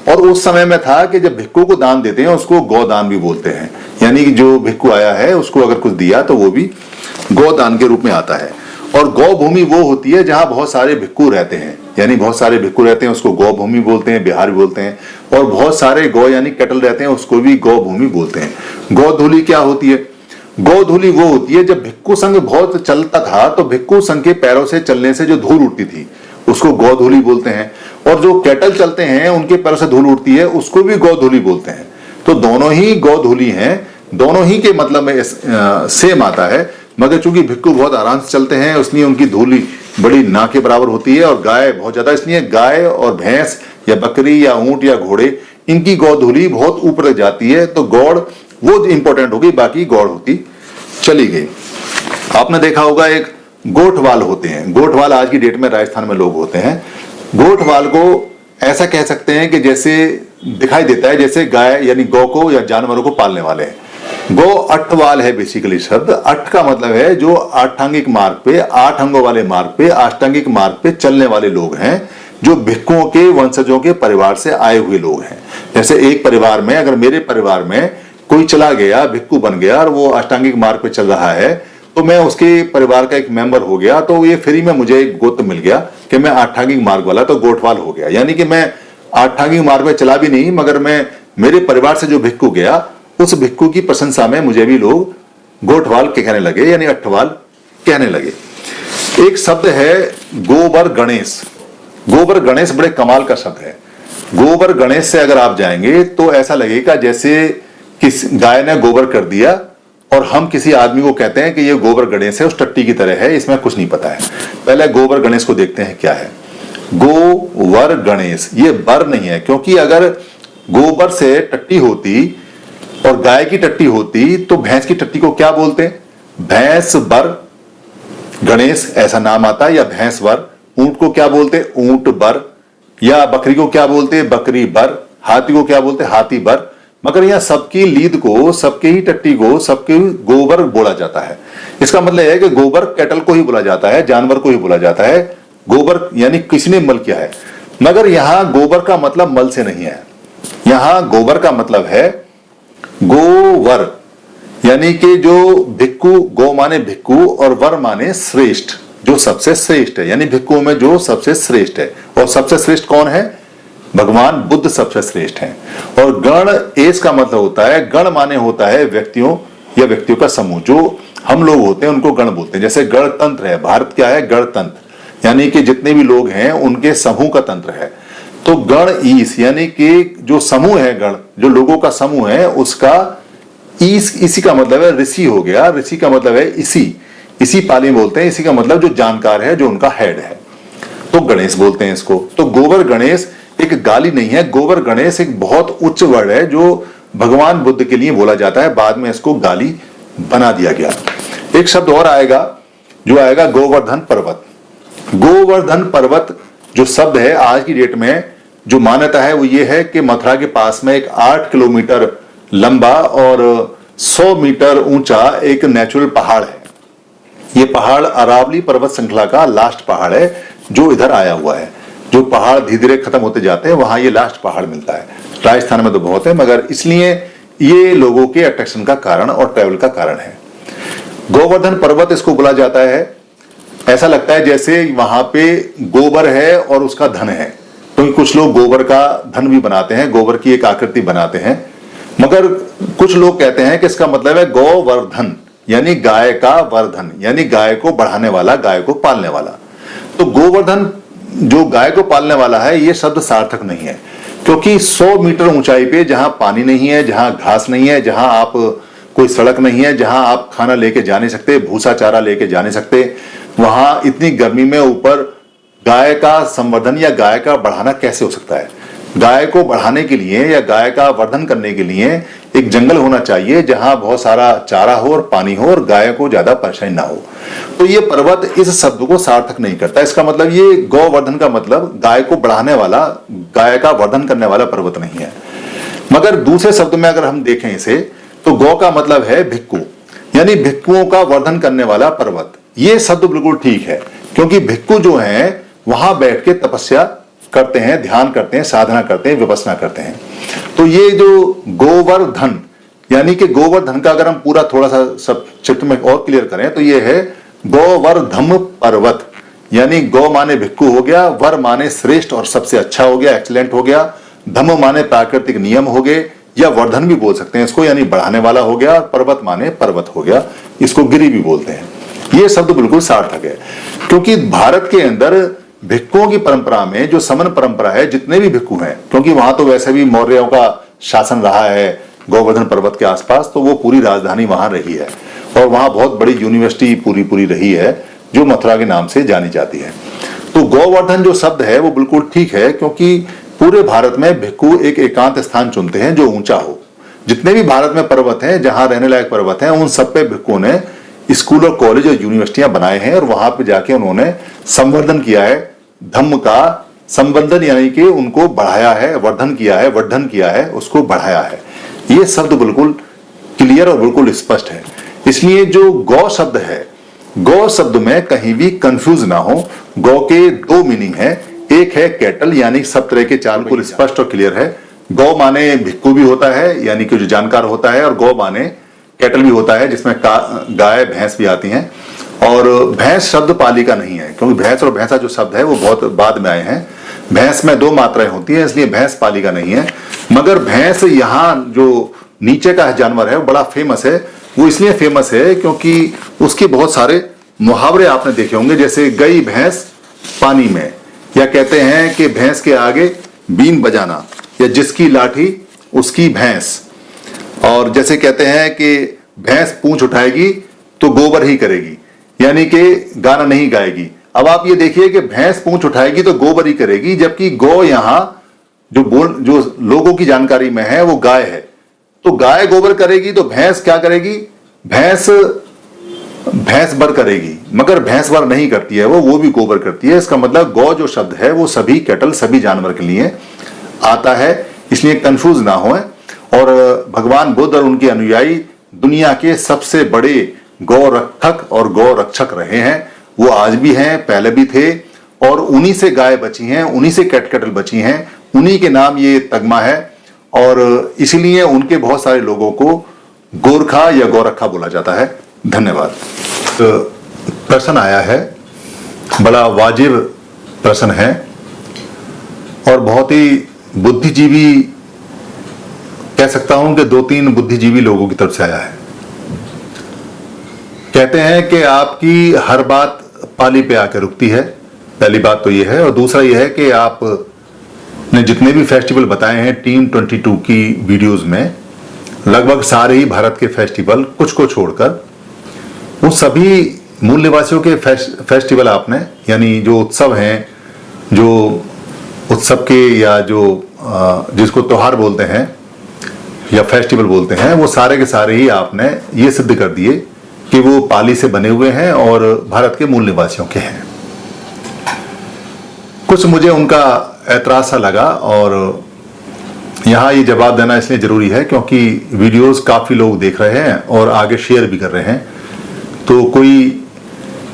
और उस समय में था कि जब भिक्षु को दान देते हैं उसको गौदान भी बोलते हैं, यानी कि जो भिक्षु आया है उसको अगर कुछ दिया तो वो भी गौदान के रूप में आता है। और गौ भूमि वो होती है जहां बहुत सारे भिक्षु रहते हैं, यानी बहुत सारे भिक्षु रहते हैं, उसको गौ भूमि बोलते हैं, बिहार भी बोलते हैं। और बहुत सारे गौ यानी कैटल रहते हैं, उसको भी गौ भूमि बोलते हैं। गौधूली क्या होती है? गौधूली वो होती है जब भिक्षु संघ बहुत चलता था तो भिक्षु संघ के पैरों से चलने से जो धूल उड़ती थी उसको गौधूली बोलते हैं, और जो कैटल चलते हैं उनके पैरों से धूल उड़ती है उसको भी गौधूली बोलते हैं। तो दोनों ही गौधूली हैं, दोनों ही के मतलब में सेम आता है, मगर चूंकि भिक्षु बहुत आराम से चलते हैं इसलिए उनकी धूली बड़ी ना के बराबर होती है, और गाय बहुत ज्यादा, इसलिए गाय और भैंस या बकरी या ऊंट या घोड़े इनकी गौधूली बहुत ऊपर जाती है। तो गौड़ वो इंपॉर्टेंट होगी, बाकी गौड़ होती चली गई। आपने देखा होगा एक गोठवाल होते हैं, गोठवाल आज की डेट में राजस्थान में लोग होते हैं। गोठवाल को ऐसा कह सकते हैं कि जैसे दिखाई देता है जैसे गाय यानी गौ को या जानवरों को पालने वाले हैं। गो अठवाल है बेसिकली शब्द। अठ का मतलब है जो आठांगिक मार्ग पे, 8 अंगों वाले मार्ग पे, अष्टांगिक मार्ग पे चलने वाले लोग हैं, जो भिक्षुओं के वंशजों के परिवार से आए हुए लोग हैं। जैसे एक परिवार में, अगर मेरे परिवार में कोई चला गया, भिक्षु बन गया और वो अष्टांगिक मार्ग पे चल रहा है, तो मैं उसके परिवार का एक मेंबर हो गया, तो ये फ्री में मुझे एक गोत्र मिल गया कि मैं आठांगिक मार्ग वाला, तो गोठवाल हो गया। यानी कि मैं आठांगिक मार्ग पे चला भी नहीं, मगर मैं मेरे परिवार से जो भिक्षु गया उस भिक्षु की प्रशंसा में मुझे भी लोग गोठवाल कहने लगे, यानी अठवाल कहने लगे। एक शब्द है गोबर गणेश। गोबर गणेश बड़े कमाल का शब्द है। गोबर गणेश से अगर आप जाएंगे तो ऐसा लगेगा जैसे किस गाय ने गोबर कर दिया और हम किसी आदमी को कहते हैं कि ये गोबर गणेश है, उस टट्टी की तरह है, इसमें कुछ नहीं पता है। पहले गोबर गणेश को देखते हैं क्या है। गोवर गणेश, ये बर नहीं है, क्योंकि अगर गोबर से टट्टी होती और गाय की टट्टी होती तो भैंस की टट्टी को क्या बोलते हैं? भैंस बर गणेश ऐसा नाम आता है, या भैंस बर। ऊंट को क्या बोलते? ऊंट बर। या बकरी को क्या बोलते? बकरी बर। हाथी को क्या बोलते? हाथी बर। मगर यहाँ सबकी लीद को, सबके ही टट्टी को, सबके गोबर बोला जाता है। इसका मतलब है कि गोबर कैटल को ही बोला जाता है, जानवर को ही बोला जाता है। गोबर यानी किसी ने मल किया है, मगर यहाँ गोबर का मतलब मल से नहीं है। यहाँ गोबर का मतलब है गोवर, यानी कि जो भिक्षु, गो माने भिक्षु और वर माने श्रेष्ठ, जो सबसे श्रेष्ठ है, यानी भिक्षुओं में जो सबसे श्रेष्ठ है। और सबसे श्रेष्ठ कौन है? भगवान बुद्ध सबसे श्रेष्ठ हैं। और गण एस का मतलब होता है, गण माने होता है व्यक्तियों या व्यक्तियों का समूह, जो हम लोग होते हैं उनको गण बोलते हैं। जैसे गणतंत्र है, भारत क्या है? गणतंत्र, यानी कि जितने भी लोग हैं उनके समूह का तंत्र है। तो गण ईस यानी कि जो समूह है, गण जो लोगों का समूह है, उसका ईस, इसी का मतलब है ऋषि हो गया। ऋषि का मतलब है इसी पाली बोलते हैं। इसी का मतलब जो जानकार है, जो उनका हेड है, तो गणेश बोलते हैं इसको। तो गोबर गणेश एक गाली नहीं है, गोबर गणेश एक बहुत उच्च वर्ड है जो भगवान बुद्ध के लिए बोला जाता है। बाद में इसको गाली बना दिया गया। एक शब्द और आएगा जो आएगा गोवर्धन पर्वत। गोवर्धन पर्वत जो शब्द है, आज की डेट में जो मान्यता है वो ये है कि मथुरा के पास में एक 8 किलोमीटर लंबा और 100 मीटर ऊंचा एक नेचुरल पहाड़ है। ये पहाड़ अरावली पर्वत श्रृंखला का लास्ट पहाड़ है जो इधर आया हुआ है। जो पहाड़ धीरे धीरे खत्म होते जाते हैं, वहां ये लास्ट पहाड़ मिलता है। राजस्थान में तो बहुत है, मगर इसलिए ये लोगों के अट्रैक्शन का कारण और ट्रैवल का कारण है। गोवर्धन पर्वत इसको बोला जाता है। ऐसा लगता है जैसे वहां पे गोबर है और उसका धन है, क्योंकि कुछ लोग गोबर का धन भी बनाते हैं, गोबर की एक आकृति बनाते हैं। मगर कुछ लोग कहते हैं कि इसका मतलब है गोवर्धन, यानी गाय का वर्धन, यानी गाय को बढ़ाने वाला, गाय को पालने वाला। तो गोवर्धन जो गाय को पालने वाला है, ये शब्द सार्थक नहीं है, क्योंकि 100 मीटर ऊंचाई पे जहां पानी नहीं है, जहां घास नहीं है, जहां आप कोई सड़क नहीं है, जहां आप खाना लेके जा नहीं सकते, भूसा चारा लेके जा नहीं सकते, वहां इतनी गर्मी में ऊपर गाय का संवर्धन या गाय का बढ़ाना कैसे हो सकता है? गाय को बढ़ाने के लिए या गाय का वर्धन करने के लिए एक जंगल होना चाहिए जहां बहुत सारा चारा हो और पानी हो और गाय को ज्यादा परेशानी ना हो। तो ये पर्वत इस शब्द को सार्थक नहीं करता। इसका मतलब ये गौवर्धन का मतलब गाय को बढ़ाने वाला, गाय का वर्धन करने वाला पर्वत नहीं है। मगर दूसरे शब्द में अगर हम देखें इसे, तो गौ का मतलब है भिक्खु, यानी भिक्खुओं का वर्धन करने वाला पर्वत। ये शब्द बिल्कुल ठीक है, क्योंकि भिक्खु जो हैं वहां बैठ के तपस्या करते हैं, ध्यान करते हैं, साधना करते हैं, विपස්සना करते हैं। तो ये जो गोवर्धन, यानी कि गोवर्धन का अगर हम पूरा थोड़ा सा सब चित्र में और क्लियर करें तो ये है गोवर्धम पर्वत, यानी गौ माने भिक्खु हो गया, वर माने श्रेष्ठ और सबसे अच्छा हो गया, एक्सीलेंट हो गया, धम माने प्राकृतिक नियम हो गए, या वर्धन भी बोल सकते हैं इसको, यानी बढ़ाने वाला हो गया, पर्वत माने पर्वत हो गया, इसको गिरि भी बोलते हैं। ये शब्द बिल्कुल सार्थक है, क्योंकि भारत के अंदर भिक्खुओं की परंपरा में जो समन परंपरा है, जितने भी भिक्खु हैं, क्योंकि वहां तो वैसे भी मौर्यों का शासन रहा है गोवर्धन पर्वत के आसपास, तो वो पूरी राजधानी वहां रही है और वहां बहुत बड़ी यूनिवर्सिटी पूरी रही है जो मथुरा के नाम से जानी जाती है। तो गोवर्धन जो शब्द है वो बिल्कुल ठीक है, क्योंकि पूरे भारत में भिक्खु एक एकांत स्थान चुनते हैं जो ऊंचा हो। जितने भी भारत में पर्वत हैं, जहां रहने लायक पर्वत हैं, उन सब पे भिक्खुओं ने स्कूल और कॉलेज और यूनिवर्सिटियां बनाए हैं और वहां पे जाके उन्होंने संवर्धन किया है, धम्म का संवर्धन, यानी कि उनको बढ़ाया है, वर्धन किया है, वर्धन किया है, उसको बढ़ाया है। ये शब्द बिल्कुल क्लियर और बिल्कुल स्पष्ट है। इसलिए जो गौ शब्द है, गौ शब्द में कहीं भी कंफ्यूज ना हो। गौ के दो मीनिंग है, एक है कैटल, यानी सब तरह के चाल बिल्कुल स्पष्ट और क्लियर है। गौ माने भिक्खु भी होता है, यानी कि जो जानकार होता है, और गौ माने कैटल भी होता है, जिसमें गाय भैंस भी आती हैं। और भैंस शब्द पाली का नहीं है, क्योंकि भैंस और भैंसा जो शब्द है वो बहुत बाद में आए हैं। भैंस में दो मात्राएं होती हैं, इसलिए भैंस पाली का नहीं है। मगर भैंस यहाँ जो नीचे का जानवर है वो बड़ा फेमस है। वो इसलिए फेमस है क्योंकि उसके बहुत सारे मुहावरे आपने देखे होंगे, जैसे गई भैंस पानी में, या कहते हैं कि भैंस के आगे बीन बजाना, या जिसकी लाठी उसकी भैंस। और जैसे कहते हैं कि भैंस पूंछ उठाएगी तो गोबर ही करेगी, यानी कि गाना नहीं गाएगी। अब आप ये देखिए कि भैंस पूंछ उठाएगी तो गोबर ही करेगी, जबकि गौ यहाँ जो लोगों की जानकारी में है वो गाय है। तो गाय गोबर करेगी तो भैंस क्या करेगी? भैंस बर करेगी, मगर भैंस बर नहीं करती है, वो भी गोबर करती है। इसका मतलब गौ जो शब्द है वो सभी कैटल, सभी जानवर के लिए आता है, इसलिए कंफ्यूज ना हो। और भगवान बुद्ध और उनके अनुयायी दुनिया के सबसे बड़े गौ रक्षक और गौ रक्षक रहे हैं। वो आज भी हैं, पहले भी थे, और उन्हीं से गाय बची हैं, उन्हीं से कैटल बची हैं, उन्हीं के नाम ये तगमा है। और इसीलिए उनके बहुत सारे लोगों को गोरखा या गौरखा बोला जाता है। धन्यवाद। तो प्रश्न आया है, बड़ा वाजिब प्रश्न है और बहुत ही बुद्धिजीवी, कह सकता हूं कि 2-3 बुद्धिजीवी लोगों की तरफ से आया है। कहते हैं कि आपकी हर बात पाली पे आकर रुकती है, पहली बात तो यह है। और दूसरा यह है कि आप ने जितने भी फेस्टिवल बताए हैं टीम 22 की वीडियोस में, लगभग सारे ही भारत के फेस्टिवल, कुछ को छोड़कर, वो सभी मूल निवासियों के फेस्टिवल आपने, यानी जो उत्सव हैं, जो उत्सव के या जो जिसको त्योहार बोलते हैं या फेस्टिवल बोलते हैं, वो सारे के सारे ही आपने ये सिद्ध कर दिए कि वो पाली से बने हुए हैं और भारत के मूल निवासियों के हैं। कुछ मुझे उनका ऐतराज सा लगा और यहाँ ये जवाब देना इसलिए जरूरी है क्योंकि वीडियोस काफी लोग देख रहे हैं और आगे शेयर भी कर रहे हैं, तो कोई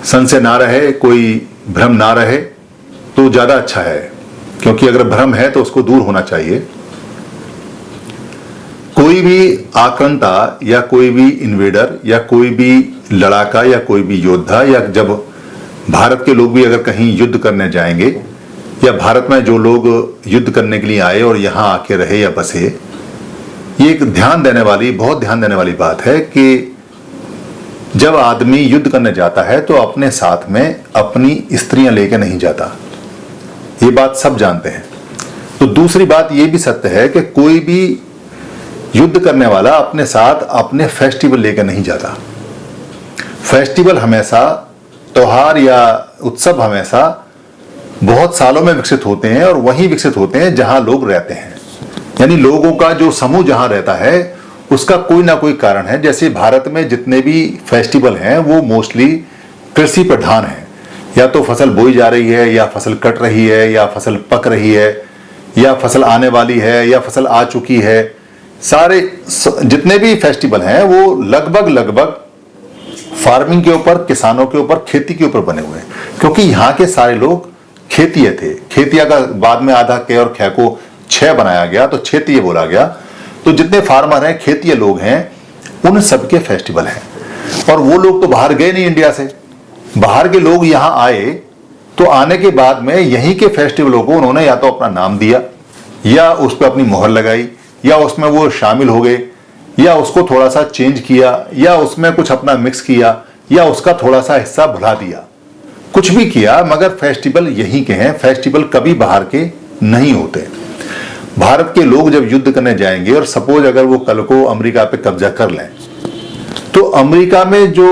संशय ना रहे, कोई भ्रम ना रहे तो ज्यादा अच्छा है। क्योंकि अगर भ्रम है तो उसको दूर होना चाहिए। कोई भी आक्रांता या कोई भी इन्वेडर या कोई भी लड़ाका या कोई भी योद्धा, या जब भारत के लोग भी अगर कहीं युद्ध करने जाएंगे, या भारत में जो लोग युद्ध करने के लिए आए और यहां आके रहे या बसे, ये एक ध्यान देने वाली, बहुत ध्यान देने वाली बात है कि जब आदमी युद्ध करने जाता है तो अपने साथ में अपनी स्त्रियां लेके नहीं जाता। ये बात सब जानते हैं। तो दूसरी बात ये भी सत्य है कि कोई भी युद्ध करने वाला अपने साथ अपने फेस्टिवल लेकर नहीं जाता। फेस्टिवल हमेशा, त्योहार या उत्सव हमेशा बहुत सालों में विकसित होते हैं और वहीं विकसित होते हैं जहां लोग रहते हैं। यानी लोगों का जो समूह जहां रहता है उसका कोई ना कोई कारण है। जैसे भारत में जितने भी फेस्टिवल हैं वो मोस्टली कृषि प्रधान है, या तो फसल बोई जा रही है, या फसल कट रही है, या फसल पक रही है, या फसल आने वाली है, या फसल आ चुकी है। सारे जितने भी फेस्टिवल हैं वो लगभग फार्मिंग के ऊपर, किसानों के ऊपर, खेती के ऊपर बने हुए हैं, क्योंकि यहाँ के सारे लोग खेतीय थे। खेतिया का बाद में आधा के और खे को छह बनाया गया तो क्षेत्रीय बोला गया। तो जितने फार्मर हैं, खेतीय लोग हैं, उन सबके फेस्टिवल हैं। और वो लोग तो बाहर गए नहीं इंडिया से, बाहर के लोग यहां आए तो आने के बाद में यहीं के फेस्टिवलों को उन्होंने या तो अपना नाम दिया, या उस पर अपनी मोहर लगाई, या उसमें वो शामिल हो गए, या उसको थोड़ा सा चेंज किया, या उसमें कुछ अपना मिक्स किया, या उसका थोड़ा सा हिस्सा बढ़ा दिया, कुछ भी किया, मगर फेस्टिवल यहीं के हैं। फेस्टिवल कभी बाहर के नहीं होते। भारत के लोग जब युद्ध करने जाएंगे और सपोज अगर वो कल को अमेरिका पे कब्जा कर लें, तो अमेरिका में जो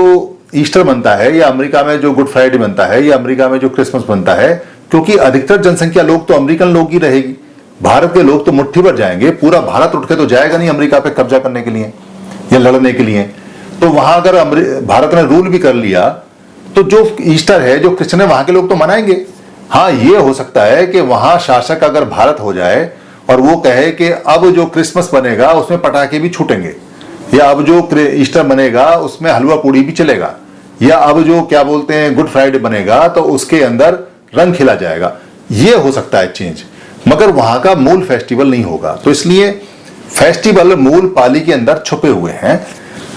ईस्टर बनता है, या अमेरिका में जो गुड फ्राइडे बनता है, या अमेरिका में जो क्रिसमस बनता है, क्योंकि अधिकतर जनसंख्या लोग तो अमेरिकन लोग ही रहेगी, भारत के लोग तो मुट्ठी भर जाएंगे। पूरा भारत उठ के तो जाएगा नहीं अमेरिका पे कब्जा करने के लिए या लड़ने के लिए। तो वहां अगर भारत ने रूल भी कर लिया तो जो ईस्टर है, जो क्रिश्चियन है, वहां के लोग तो मनाएंगे। हाँ, ये हो सकता है कि वहां शासक अगर भारत हो जाए और वो कहे कि अब जो क्रिसमस बनेगा उसमें पटाखे भी छूटेंगे, या अब जो ईस्टर बनेगा उसमें हलवा पूड़ी भी चलेगा, या अब जो क्या बोलते हैं गुड फ्राइडे बनेगा तो उसके अंदर रंग खिला जाएगा। ये हो सकता है चेंज, मगर वहां का मूल फेस्टिवल नहीं होगा। तो इसलिए फेस्टिवल मूल पाली के अंदर छुपे हुए हैं।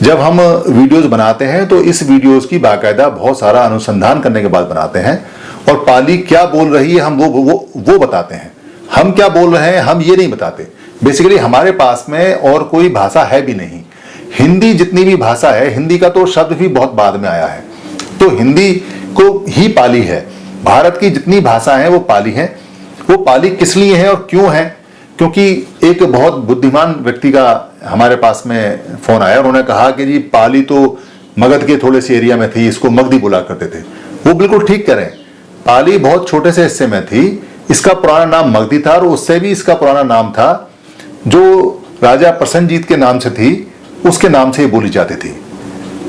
जब हम वीडियोस बनाते हैं तो इस वीडियोस की बाकायदा बहुत सारा अनुसंधान करने के बाद बनाते हैं, और पाली क्या बोल रही है हम वो बताते हैं। हम क्या बोल रहे हैं हम ये नहीं बताते। बेसिकली हमारे पास में और कोई भाषा है भी नहीं। हिंदी जितनी भी भाषा है, हिंदी का तो शब्द भी बहुत बाद में आया है, तो हिंदी को ही पाली है। भारत की जितनी भाषा है वो पाली है। वो पाली किस लिए है और क्यों है? क्योंकि एक बहुत बुद्धिमान व्यक्ति का हमारे पास में फोन आया, उन्होंने कहा कि जी पाली तो मगध के थोड़े से एरिया में थी, इसको मगधी बोला करते थे। वो बिल्कुल ठीक करें, पाली बहुत छोटे से हिस्से में थी। इसका पुराना नाम मगधी था, और उससे भी इसका पुराना नाम था जो राजा प्रसन्नजीत के नाम से थी, उसके नाम से ये बोली जाती थी।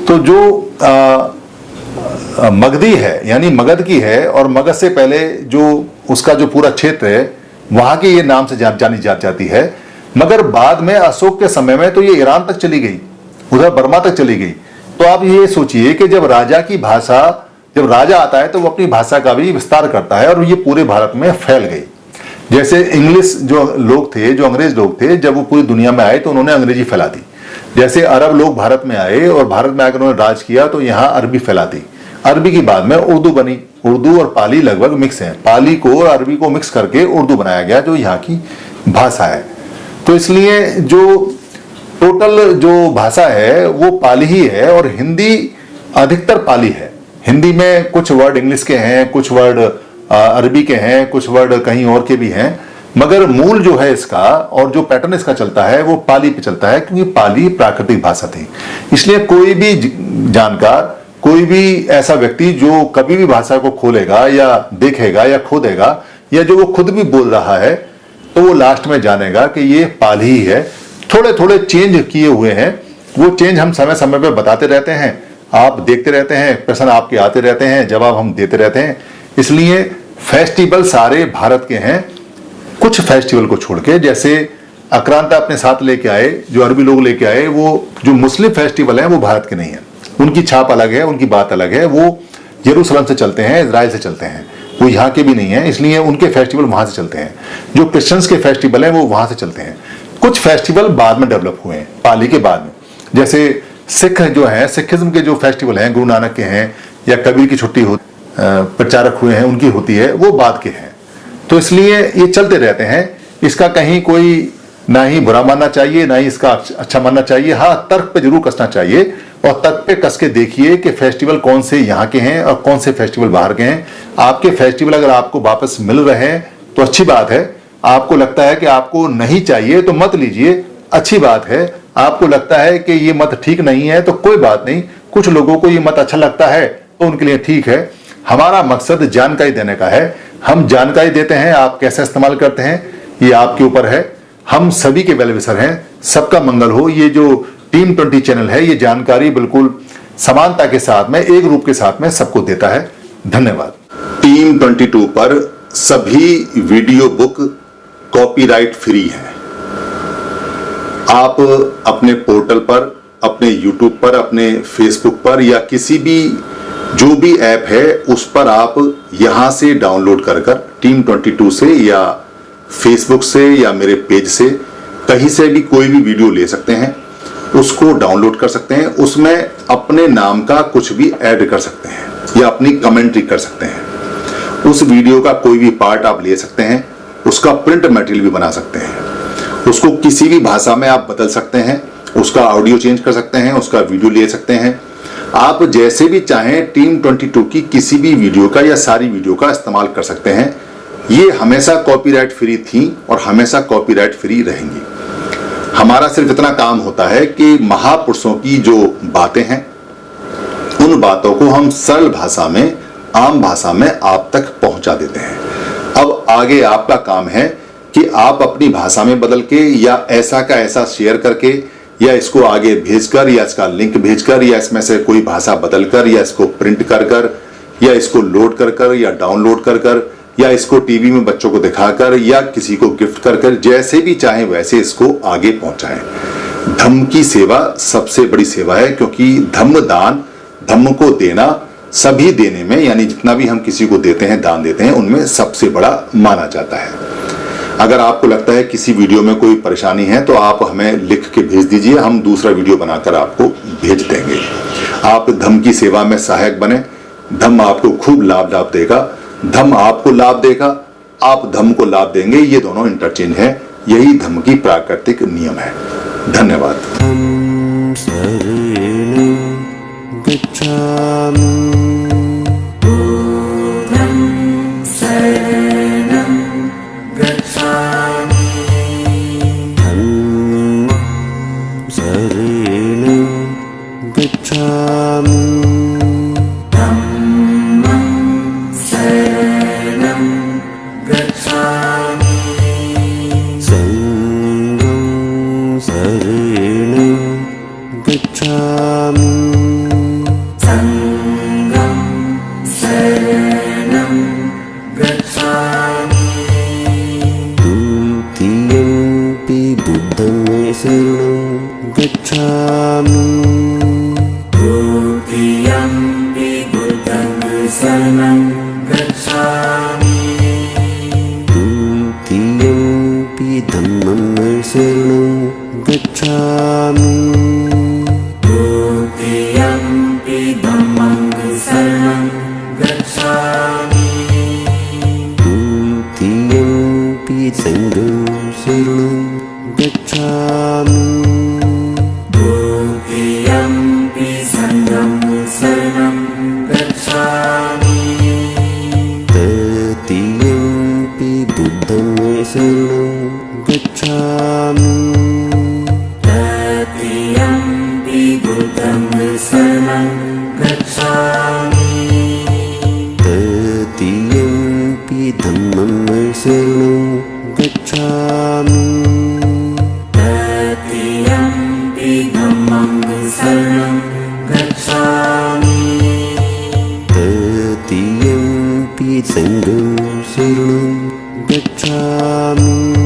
तो जो मगधी है यानी मगध की है, और मगध से पहले जो उसका जो पूरा क्षेत्र है वहां के ये नाम से जानी जाती है। मगर बाद में अशोक के समय में तो ये ईरान तक चली गई, उधर बर्मा तक चली गई। तो आप ये सोचिए कि जब राजा की भाषा, जब राजा आता है तो वो अपनी भाषा का भी विस्तार करता है, और ये पूरे भारत में फैल गई। जैसे इंग्लिश जो लोग थे, जो अंग्रेज लोग थे, जब वो पूरी दुनिया में आए तो उन्होंने अंग्रेजी फैला दी। जैसे अरब लोग भारत में आए और भारत में आकर उन्होंने राज किया तो यहाँ अरबी फैला दी। अरबी की बाद में उर्दू बनी। उर्दू और पाली लगभग मिक्स हैं। पाली को और अरबी को मिक्स करके उर्दू बनाया गया जो यहाँ की भाषा है। तो इसलिए जो टोटल जो भाषा है वो पाली ही है, और हिंदी अधिकतर पाली है। हिंदी में कुछ वर्ड इंग्लिश के हैं, कुछ वर्ड अरबी के हैं, कुछ वर्ड कहीं और के भी हैं, मगर मूल जो है इसका और जो पैटर्न इसका चलता है वो पाली पे चलता है, क्योंकि पाली प्राकृतिक भाषा थी। इसलिए कोई भी जानकार, कोई भी ऐसा व्यक्ति जो कभी भी भाषा को खोलेगा या देखेगा या खोदेगा, या जो वो खुद भी बोल रहा है, तो वो लास्ट में जानेगा कि ये पाली ही है। थोड़े थोड़े चेंज किए हुए हैं, वो चेंज हम समय समय पे बताते रहते हैं, आप देखते रहते हैं, प्रश्न आपके आते रहते हैं, जवाब हम देते रहते हैं। इसलिए फेस्टिवल सारे भारत के हैं, कुछ फेस्टिवल को छोड़ के। जैसे आक्रांता अपने साथ लेके आए, जो अरबी लोग लेके आए, वो जो मुस्लिम फेस्टिवल है वो भारत के नहीं है। उनकी छाप अलग है, उनकी बात अलग है। वो यरूशलेम से चलते हैं, इजराइल से चलते हैं, वो यहाँ के भी नहीं है, इसलिए उनके फेस्टिवल वहां से चलते हैं। जो क्रिश्चियंस के फेस्टिवल हैं वो वहां से चलते हैं। कुछ फेस्टिवल बाद में डेवलप हुए हैं, पाली के बाद में। जैसे सिख जो है, सिखिज्म के जो फेस्टिवल हैं, गुरु नानक के हैं, या कबीर की छुट्टी हो प्रचारक हुए हैं उनकी होती है, वो बाद के हैं। तो इसलिए ये चलते रहते हैं। इसका कहीं कोई ना ही बुरा मानना चाहिए, ना ही इसका अच्छा मानना चाहिए। हाँ, तर्क पे जरूर कसना चाहिए, और तर्क पे कस के देखिए कि फेस्टिवल कौन से यहाँ के हैं और कौन से फेस्टिवल बाहर के हैं। आपके फेस्टिवल अगर आपको वापस मिल रहे हैं तो अच्छी बात है। आपको लगता है कि आपको नहीं चाहिए तो मत लीजिए, अच्छी बात है। आपको लगता है कि ये मत ठीक नहीं है तो कोई बात नहीं। कुछ लोगों को ये मत अच्छा लगता है तो उनके लिए ठीक है। हमारा मकसद जानकारी देने का है। हम जानकारी देते हैं, आप कैसे इस्तेमाल करते हैं ये आपके ऊपर है। हम सभी के वेल विशर हैं, सबका मंगल हो। ये जो टीम 20 चैनल है ये जानकारी बिल्कुल समानता के साथ में, एक रूप के साथ में सबको देता है। धन्यवाद। टीम 22 पर सभी वीडियो बुक कॉपीराइट फ्री हैं। आप अपने पोर्टल पर, अपने यूट्यूब पर, अपने फेसबुक पर या किसी भी जो भी ऐप है उस पर आप यहां से डाउनलोड कर टीम 22 से या फेसबुक से या मेरे पेज से कहीं से भी कोई भी वीडियो ले सकते हैं, उसको डाउनलोड कर सकते हैं। उसमें अपने नाम का कुछ भी ऐड कर सकते हैं या अपनी कमेंट्री कर सकते हैं। उस वीडियो का कोई भी पार्ट आप ले सकते हैं, उसका प्रिंट मटेरियल भी बना सकते हैं, उसको किसी भी भाषा में आप बदल सकते हैं, उसका ऑडियो चेंज कर सकते हैं, उसका वीडियो ले सकते हैं। आप जैसे भी चाहें टीम 22 की किसी भी वीडियो का या सारी वीडियो का इस्तेमाल कर सकते हैं। ये हमेशा कॉपीराइट फ्री थी और हमेशा कॉपीराइट फ्री रहेंगी। हमारा सिर्फ इतना काम होता है कि महापुरुषों की जो बातें हैं उन बातों को हम सरल भाषा में, आम भाषा में आप तक पहुंचा देते हैं। अब आगे आपका काम है कि आप अपनी भाषा में बदल के या ऐसा का ऐसा शेयर करके या इसको आगे भेजकर या इसका लिंक भेजकर या इसमें से कोई भाषा बदलकर या इसको प्रिंट कर या इसको लोड कर या डाउनलोड कर या इसको टीवी में बच्चों को दिखाकर या किसी को गिफ्ट कर जैसे भी चाहें वैसे इसको आगे पहुंचाएं। धम्म की सेवा सबसे बड़ी सेवा है, क्योंकि धम्म दान, धम्म को देना सभी देने में, यानी जितना भी हम किसी को देते हैं, दान देते हैं, उनमें सबसे बड़ा माना जाता है। अगर आपको लगता है किसी वीडियो में कोई परेशानी है तो आप हमें लिख के भेज दीजिए, हम दूसरा वीडियो बनाकर आपको भेज देंगे। आप धम्म की सेवा में सहायक बने, धम्म आपको खूब लाभ देगा, धम्म आपको लाभ देगा, आप धम्म को लाभ देंगे, ये दोनों इंटरचेंज है। यही धम्म की प्राकृतिक नियम है। धन्यवाद। Sangam Saranam Gacchami.